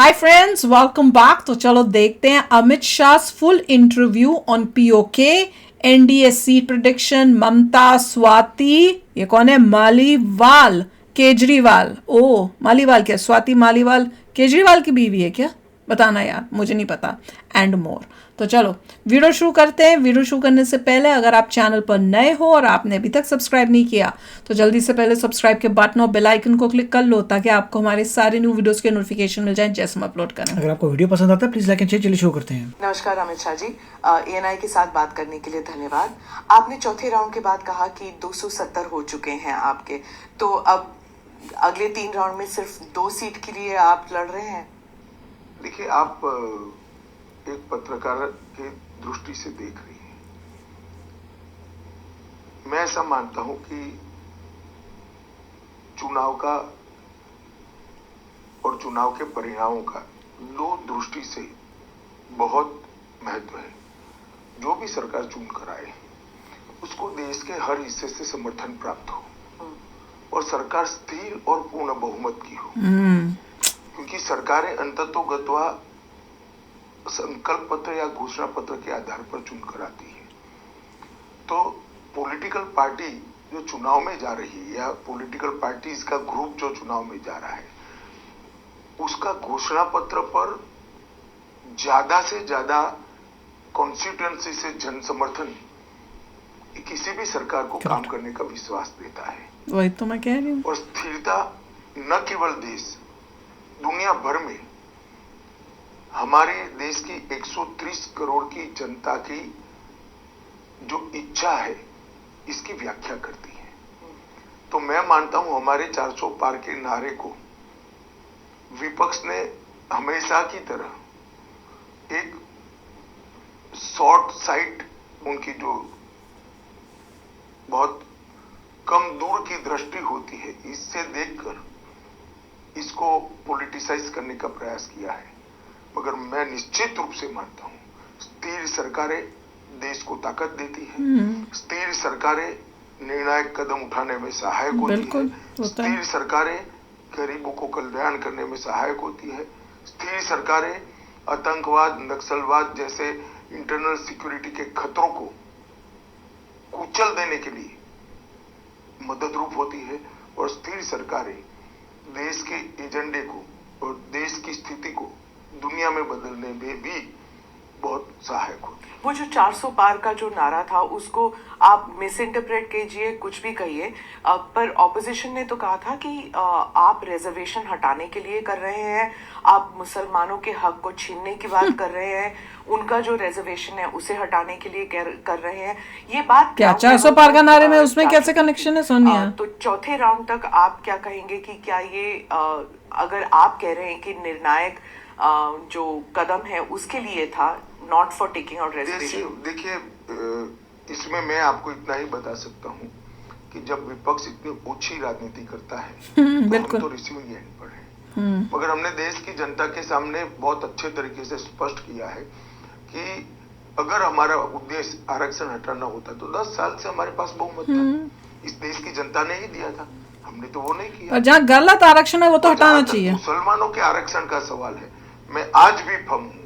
Hi friends, welcome back. तो चलो देखते हैं Amit Shah full interview on PoK, NDA seat prediction, Mamata, Swati, ये कौन है, मालीवाल, केजरीवाल। ओ मालीवाल क्या, स्वाति मालीवाल केजरीवाल की बीवी है क्या? बताना यार, मुझे नहीं पता। And more. तो चलो वीडियो शुरू करते हैं। वीडियो शुरू करने से पहले अगर आप चैनल पर नए हो और आपने अभी तक सब्सक्राइब नहीं किया तो जल्दी से पहले सब्सक्राइब के बटन और बेल आइकन को क्लिक कर लो ताकि आपको हमारे सारे न्यू वीडियोस के नोटिफिकेशन मिल जाएं जैसे हम अपलोड करें। अगर आपको वीडियो पसंद आता है प्लीज लाइक एंड शेयर। चलिए शुरू करते हैं। नमस्कार अमित शाह जी, एएनआई के साथ बात करने के लिए धन्यवाद। आपने चौथे राउंड के बाद कहा कि 270 हो चुके हैं आपके, तो अब अगले 3 राउंड में सिर्फ 2 सीट के लिए आप लड़ रहे हैं। देखिए, आप एक पत्रकार के दृष्टि से देख रही हैं। मैं ऐसा मानता हूं कि चुनाव का और चुनाव के परिणामों का 2 दृष्टि से बहुत महत्व है। जो भी सरकार चुन कर आए उसको देश के हर हिस्से से समर्थन प्राप्त हो और सरकार स्थिर और पूर्ण बहुमत की हो, क्योंकि सरकारें अंततोगत्वा संकल्प पत्र या घोषणा पत्र के आधार पर चुनकर आती है। तो पॉलिटिकल पार्टी जो चुनाव में जा रही है या पॉलिटिकल पार्टीज का ग्रुप जो चुनाव में जा रहा है उसका घोषणा पत्र पर ज्यादा से ज्यादा कॉन्स्टिट्यूएंसी से जन समर्थन किसी भी सरकार को काम करने का विश्वास देता है। वही तो मैं कह रही हूँ। और स्थिरता न केवल देश, दुनिया भर में हमारे देश की 130 करोड़ की जनता की जो इच्छा है इसकी व्याख्या करती है। तो मैं मानता हूं हमारे 400 पार के नारे को विपक्ष ने हमेशा की तरह एक शॉर्ट साइट, उनकी जो बहुत कम दूर की दृष्टि होती है, इससे देखकर इसको पॉलिटिसाइज करने का प्रयास किया है। मगर मैं निश्चित रूप से मानता हूं स्थिर सरकारें देश को ताकत देती है, स्थिर सरकारें निर्णायक कदम उठाने में सहायक होती है, स्थिर सरकारें गरीबों को कल्याण करने में सहायक होती है, स्थिर सरकारें आतंकवाद, नक्सलवाद जैसे इंटरनल सिक्योरिटी के खतरों को कुचल देने के लिए मदद रूप होती है, और स्थिर सरकारें देश के एजेंडे को और देश की स्थिति को दुनिया में बदलने में भी बहुत सहायक होती है। वो जो 400 पार का जो नारा था उसको आप मिस इंटरप्रेट कीजिए, कुछ भी कहिए, पर ऑपोजिशन ने तो कहा था कि आप रिजर्वेशन हटाने के लिए कर रहे हैं, आप मुसलमानों के हक को छीनने की बात कर रहे हैं, उनका जो रिजर्वेशन है उसे हटाने के लिए कर रहे हैं। ये बात क्या 400 पार का नारे में उसमें कैसे कनेक्शन है सोनिया? तो चौथे राउंड तक आप क्या कहेंगे कि क्या ये अगर आप कह रहे हैं कि निर्णायक जो कदम है उसके लिए था, not for taking out reservation? देखिए, इसमें मैं आपको इतना ही बता सकता हूं कि जब विपक्ष इतनी ऊंची राजनीति करता है तो हम तो रिसीविंग एंड पर हैं, मगर हमने देश की जनता के सामने बहुत अच्छे तरीके से स्पष्ट किया है कि अगर हमारा उद्देश्य आरक्षण हटाना होता तो 10 साल से हमारे पास बहुमत था, इस देश की जनता ने ही दिया था, हमने तो वो नहीं किया। और जहाँ गलत आरक्षण है वो तो हटाना चाहिए। मुसलमानों के आरक्षण का सवाल है, मैं आज भी फर्म हूँ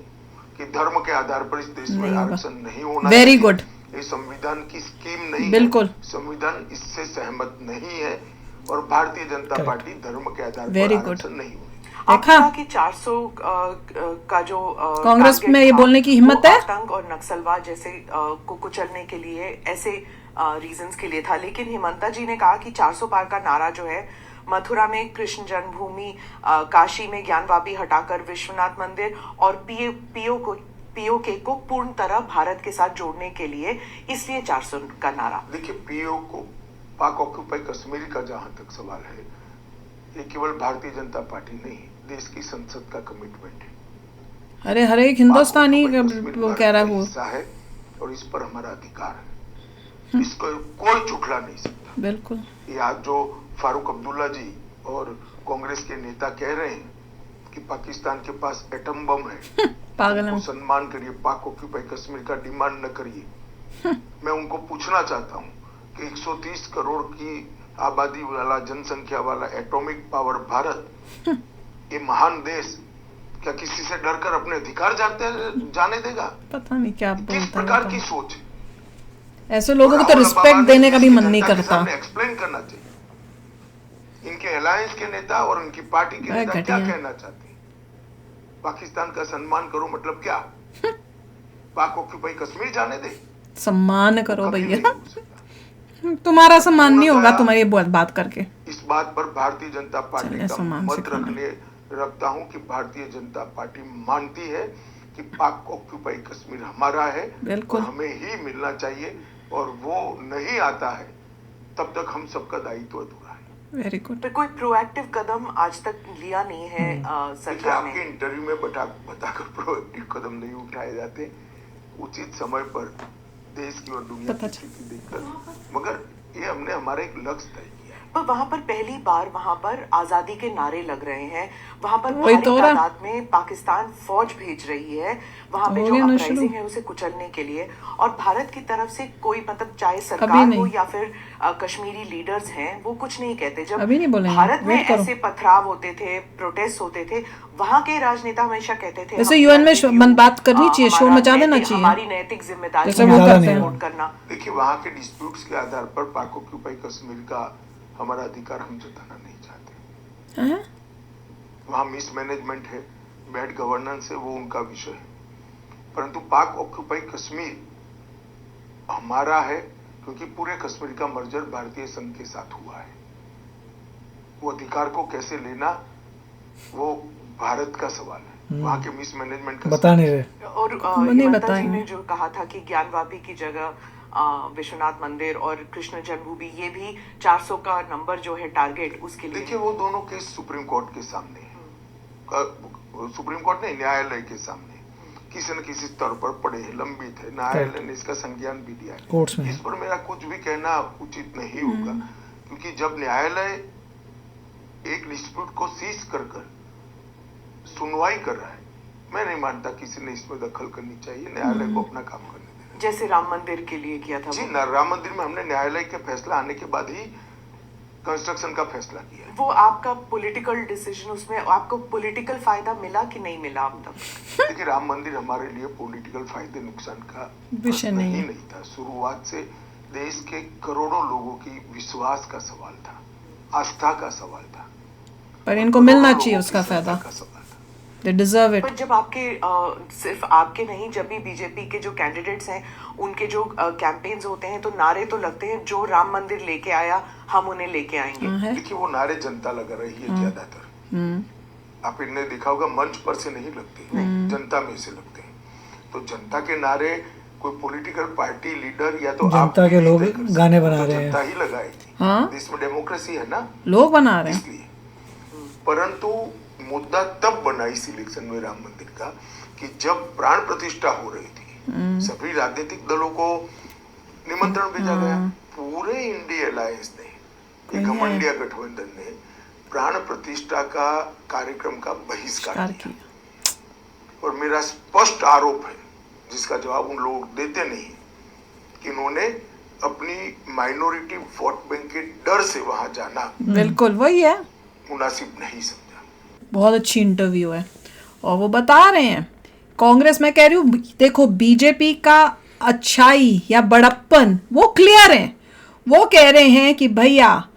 कि धर्म के आधार पर इस देश में आरक्षण नहीं होना। Very good. ये संविधान की स्कीम नहीं, बिल्कुल संविधान इससे सहमत नहीं है और भारतीय जनता पार्टी धर्म के आधार पर आरक्षण नहीं होगी। देखा कि 400 का जो कांग्रेस में ये बोलने की हिम्मत है, आतंक और नक्सलवाद जैसे को कुचलने के लिए, ऐसे रीजंस के लिए था, लेकिन हिमंता जी ने कहा कि 400 पार का नारा जो है मथुरा में कृष्ण जन्मभूमि, काशी में ज्ञानवापी हटाकर विश्वनाथ मंदिर और पीओके को पूर्ण तरह भारत के साथ जोड़ने के लिए, इसलिए 400 का नारा। देखिए, पीओ को पाक ऑक्यूपाई कश्मीर का जहां तक सवाल है, ये केवल भारतीय जनता पार्टी नहीं, देश की संसद का कमिटमेंट है। अरे हर एक हिंदुस्तानी वो कह रहा है और इस पर हमारा अधिकार है, इसको कोई झुठला नहीं सकता। बिल्कुल। या जो फारूक अब्दुल्ला जी और कांग्रेस के नेता कह रहे हैं कि पाकिस्तान के पास एटम बम है, पागल उनको सम्मान करिए, पाक ऑक्यूपाई कश्मीर का डिमांड न करिए। मैं उनको पूछना चाहता हूं कि 130 करोड़ की आबादी वाला, जनसंख्या वाला, एटॉमिक पावर भारत, ये महान देश क्या किसी से डरकर अपने अधिकार जाने देगा? पता नहीं क्या किस बोलता प्रकार है की सोच है? ऐसे लोगों को तो राहुल रिस्पेक्ट अब्बावा देने का भी ने मन नहीं जनता के करता। सामने एक्सप्लेन करना चाहिए इनके अलायंस के नेता और उनकी पार्टी के नेता क्या घटिया। कहना चाहते हैं। पाकिस्तान का सम्मान करो मतलब क्या? पाक ऑक्यूपाई कश्मीर जाने दे? सम्मान करो कभी भैया, नहीं हो सकता। तुम्हारा सम्मान नहीं होगा पूर्णतः तुम्हारी बात करके। इस बात पर भारतीय जनता पार्टी चलिए, का सम्मान मत सिखाना। रखता हूं कि भारतीय जनता पार्टी मानती है कि पाक ऑक्यूपाई कश्मीर हमारा है बिल्कुल। और हमें ही मिलना चाहिए, और वो नहीं आता है तब तक हम सबका दायित्व अधूरा है। Very good. पर कोई प्रोएक्टिव कदम आज तक लिया नहीं है देखिए, सरकार आपके ने। इंटरव्यू में बताकर प्रोएक्टिव कदम नहीं उठाए जाते। उचित समय पर देश की और दुनिया पता की स्थिति देखकर, मगर ये हमने हमारा एक लक्ष्य तय किया है। पर वहां पर पहली बार वहां पर आजादी के नारे लग रहे हैं, वहां पर वही भारी तो हो रहा। तादाद में पाकिस्तान फौज भेज रही है वहां पे हो जो गया ना अपराइजिंग शुरू। है उसे कुचलने के लिए, और भारत की तरफ से कोई मतलब चाहे अभी सरकार हो नहीं। या फिर कश्मीरी लीडर्स हैं वो कुछ नहीं कहते। जब अभी नहीं बोलेंगे, भारत में वेट करो। ऐसे पथराव होते थे, प्रोटेस्ट होते थे, वहां के राजनेता हमेशा कहते थे वैसे हम UN में PRTU, बात करनी चाहिए, शोर हमारा मचा देना नैतिक- चाहिए। हमारी नैतिक जिम्मेदारी जैसे है वो करते हैं। सपोर्ट करना। देखिए, वहां के डिस्प्यूट्स के आधार पर पाक ऑक्यूपाई कश्मीर का हमारा अधिकार हम जताना नहीं चाहते। हैं? वहां मिसमैनेजमेंट है, बैड गवर्नेंस है, वो उनका विषय है। परंतु पाक ऑक्यूपाई कश्मीर हमारा है क्योंकि पूरे कश्मीर का मर्जर भारतीय संघ के साथ हुआ है। वो अधिकार को कैसे लेना वो भारत का सवाल है, वहां के मिसमैनेजमेंट का बता नहीं रहे। और वो नहीं हिमंता जी बताएंगे। ने जो कहा था कि ज्ञानवापी की जगह विश्वनाथ मंदिर और कृष्ण जन्मभूमि, ये भी 400 का नंबर जो है टारगेट उसके लिए। देखिए, वो दोनों केस सुप्रीम कोर्ट के सामने है। सुप्रीम कोर्ट ने न्यायालय के सामने किसी न किसी स्तर पर पड़े हैं, लंबित है। न्यायालय ने इसका संज्ञान भी दिया है। कोर्ट्स में इस पर मेरा कुछ भी कहना उचित नहीं होगा, क्योंकि जब न्यायालय एक डिस्प्यूट को सीज कर सुनवाई कर रहा है, मैं नहीं मानता किसी ने इसमें दखल करनी चाहिए। न्यायालय को अपना काम करने देना। जैसे राम मंदिर के लिए किया था जी, वो। राम मंदिर में हमने न्यायालय के फैसला आने के बाद ही कंस्ट्रक्शन का फैसला किया है। वो आपका पॉलिटिकल डिसीजन, उसमें आपको पॉलिटिकल फायदा मिला कि नहीं मिला अब तक? देखिए, राम मंदिर हमारे लिए पॉलिटिकल फायदे नुकसान का विषय प्रश्न नहीं ही है। नहीं था। शुरुआत से देश के करोड़ों लोगों की विश्वास का सवाल था, आस्था का सवाल था। पर इनको मिलना चाहिए उसका लोगों की फायदा। श्रद्धा का सवाल था। They deserve it. पर जब आपके सिर्फ आपके नहीं, जब भी बीजेपी के जो कैंडिडेट्स हैं उनके जो कैंपेन्स होते हैं तो नारे तो लगते हैं, जो राम मंदिर लेके आया हम उन्हें लेके आएंगे। है। देखिए, वो नारे जनता लगा रही है ज्यादातर। आपने देखा होगा, मंच पर से नहीं लगते, जनता में से लगते हैं। तो जनता के नारे कोई पॉलिटिकल पार्टी लीडर या तो आप जनता के लोग नहीं तय कर सकते, गाने बना तो रहे हैं। जनता ही लगाएगी। हाँ। देश में डेमोक्रेसी है ना, लोग बना रहे हैं। इसलिए। परंतु मुद्दा तब बना इस इलेक्शन में राम मंदिर का कि जब प्राण प्रतिष्ठा हो रही थी, सभी राजनीतिक दलों को निमंत्रण भेजा गया। पूरे इंडिया अलायंस ने, एक घमंडिया गठबंधन ने प्राण प्रतिष्ठा का कार्यक्रम का बहिष्कार कार किया। किया। और मेरा स्पष्ट आरोप है, जिसका जवाब उन लोग देते नहीं, कि इन्होंने अपनी माइनॉरिटी वोट बैंक के डर से वहां जाना बिल्कुल वही है। मुनासिब नहीं समझा। बहुत अच्छी इंटरव्यू है और वो बता रहे हैं कांग्रेस, मैं कह रही हूँ देखो बीजेपी का अच्छाई या बड़प्पन वो क्लियर है। वो कह रहे हैं कि भैया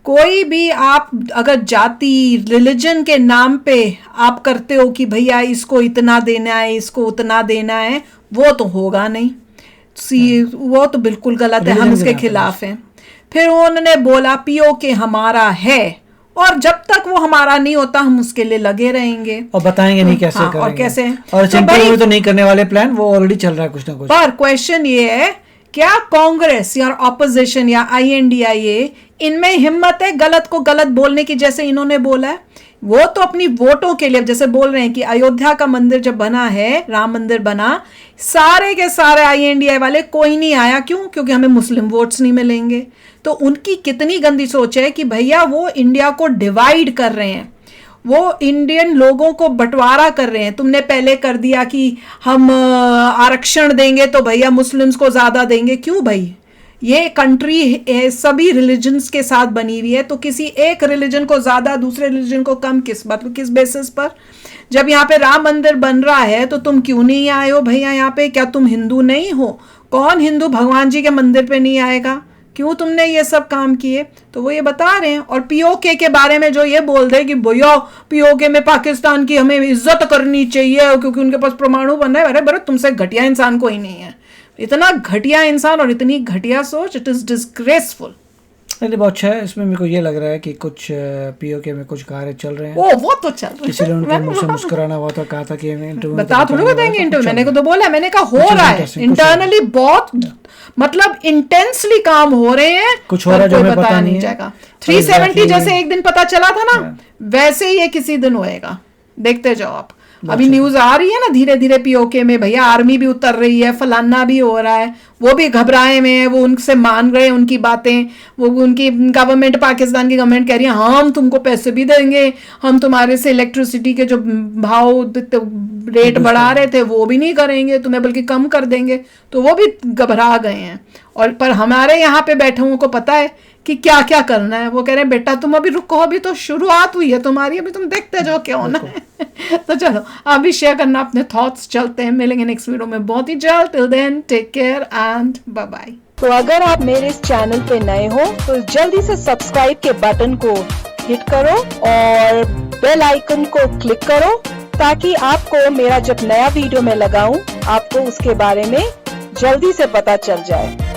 कोई भी आप अगर जाति रिलीजन के नाम पे आप करते हो कि भैया इसको इतना देना है इसको उतना देना है, वो तो होगा नहीं। वो तो बिल्कुल गलत है, हम Religion इसके के नाम पे खिलाफ हैं। फिर उन्होंने बोला POK हमारा है और जब तक वो हमारा नहीं होता हम उसके लिए लगे रहेंगे और बताएंगे नहीं कैसे हाँ, करेंगे। और कैसे और तो सिंपल भाई- में तो नहीं करने वाले प्लान, वो ऑलरेडी चल रहा है कुछ ना कुछ। पर क्वेश्चन ये है, क्या कांग्रेस या ऑपोजिशन या INDIA इनमें हिम्मत है गलत को गलत बोलने की, जैसे इन्होंने बोला है? वो तो अपनी वोटों के लिए जैसे बोल रहे हैं कि अयोध्या का मंदिर जब बना है, राम मंदिर बना, सारे के सारे INDI वाले कोई नहीं आया। क्यों? क्योंकि हमें मुस्लिम वोट्स नहीं मिलेंगे। तो उनकी कितनी गंदी सोच है कि भैया वो इंडिया को डिवाइड कर रहे हैं, वो इंडियन लोगों को बंटवारा कर रहे हैं। तुमने पहले कर दिया कि हम आरक्षण देंगे तो भैया मुस्लिम्स को ज्यादा देंगे। क्यों भाई? ये कंट्री सभी रिलीजन्स के साथ बनी हुई है, तो किसी एक रिलीजन को ज्यादा दूसरे रिलीजन को कम मतलब किस बेसिस पर? जब यहाँ पे राम मंदिर बन रहा है तो तुम क्यों नहीं आए हो भैया यहाँ पे? क्या तुम हिंदू नहीं हो? कौन हिंदू भगवान जी के मंदिर पे नहीं आएगा? क्यों तुमने ये सब काम किए? तो वो ये बता रहे हैं। और पीओके के बारे में जो ये बोल रहे कि भैया पीओके में पाकिस्तान की हमें इज्जत करनी चाहिए क्योंकि उनके पास परमाणु बन रहा है, अरे बड़े तुमसे घटिया इंसान कोई नहीं है। इतना घटिया इंसान और इतनी घटिया सोच, इट इज डिस्ग्रेसफुल। नहीं बहुत अच्छा है। इसमें मेरे को ये लग रहा है कि कुछ पीओके में कुछ कार्य चल रहे हैं। वो तो चल रहा है, किसी ने उनके मुंह से मुस्कुराना हुआ था, कहा था कि बता थोड़ी बताएंगे इंटरव्यू। मैंने को तो बोला, मैंने कहा हो रहा है इंटरनली, बहुत मतलब इंटेंसली काम हो रहे हैं, कुछ हो रहा है जो हमें पता नहीं जाएगा। 370 जैसे एक दिन पता चला था ना, वैसे ही ये किसी दिन होएगा, देखते जाओ आप। अभी न्यूज आ रही है ना धीरे धीरे पीओके में, भैया आर्मी भी उतर रही है, फलाना भी हो रहा है, वो भी घबराए हुए हैं, वो उनसे मान रहे हैं उनकी बातें। वो उनकी गवर्नमेंट, पाकिस्तान की गवर्नमेंट कह रही है हम तुमको पैसे भी देंगे, हम तुम्हारे से इलेक्ट्रिसिटी के जो भाव रेट बढ़ा रहे थे वो भी नहीं करेंगे तुम्हें, बल्कि कम कर देंगे। तो वो भी घबरा गए हैं। और पर हमारे यहाँ पे बैठे हुए को पता है कि क्या क्या करना है। वो कह रहे हैं बेटा तुम अभी रुको, अभी तो शुरुआत हुई है तुम्हारी, अभी तुम देखते जाओ क्या होना है। तो चलो आप भी शेयर करना अपने थॉट्स। चलते हैं, मिलेंगे नेक्स्ट वीडियो में बहुत ही जल्द। Till then take care and bye bye. तो अगर आप मेरे इस चैनल पे नए हो तो जल्दी से सब्सक्राइब के बटन को हिट करो और बेल आइकन को क्लिक करो, ताकि आपको मेरा जब नया वीडियो मैं लगाऊं आपको उसके बारे में जल्दी से पता चल जाए।